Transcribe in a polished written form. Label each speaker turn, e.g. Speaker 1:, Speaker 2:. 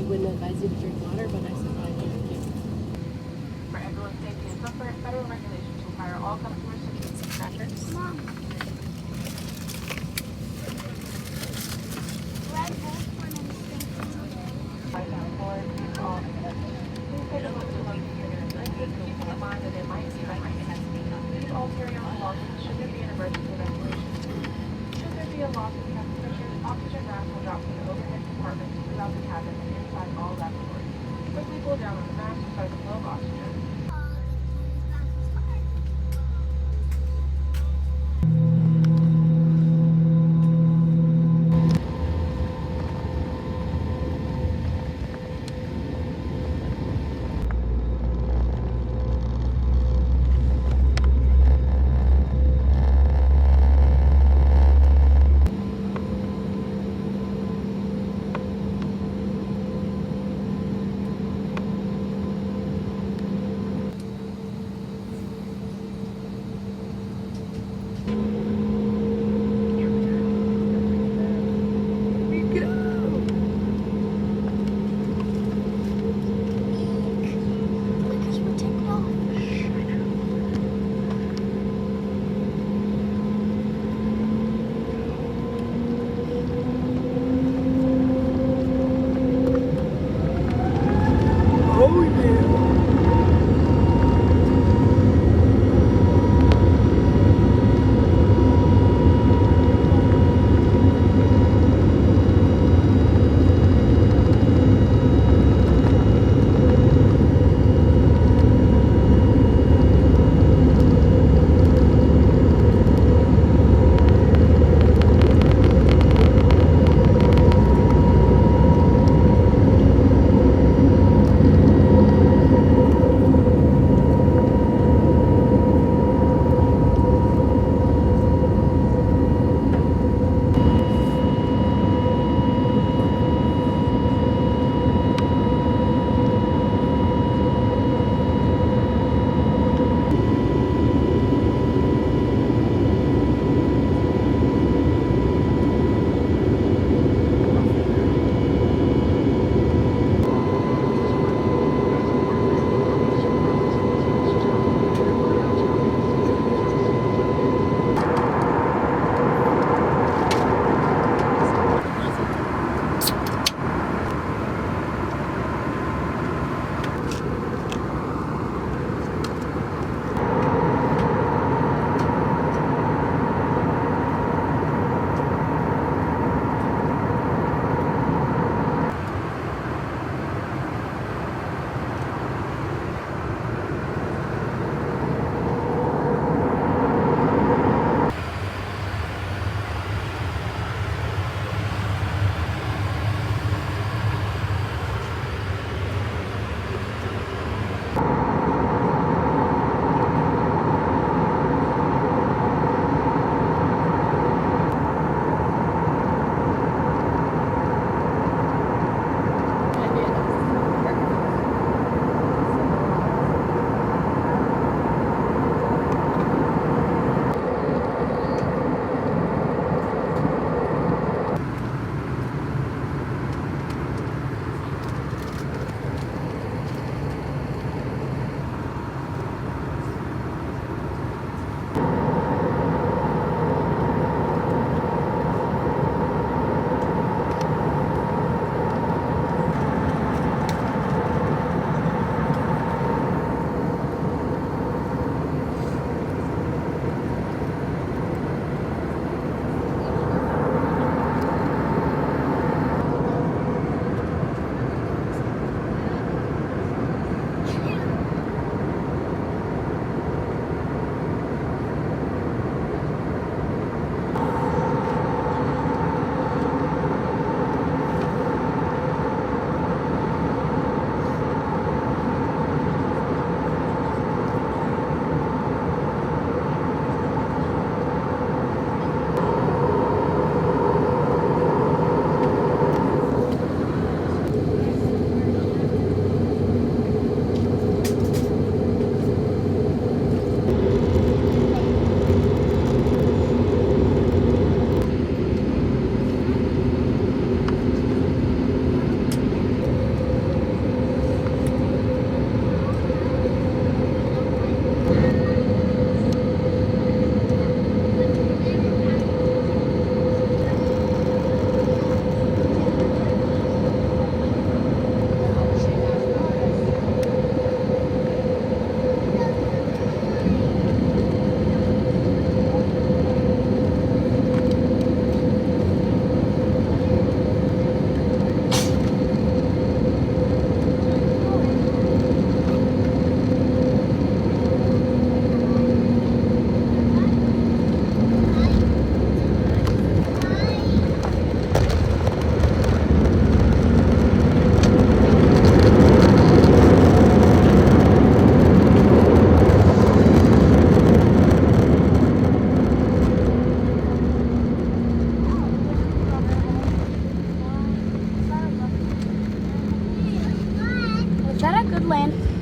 Speaker 1: wouldn't advise you to drink water, but I supply you.
Speaker 2: For everyone's safety and comfort, federal regulations require all customers to keep sanitizers.
Speaker 3: Mom. Red Bull for an
Speaker 2: Please take a look to look keeping in mind that it might be Please all carry on belongings should there be an emergency evacuation. Should there be a loss of temperature, oxygen masks will drop from the overhead compartments throughout the cabin and inside all laboratories. Quickly pull down on the mask to start the flow of oxygen.
Speaker 3: Good land.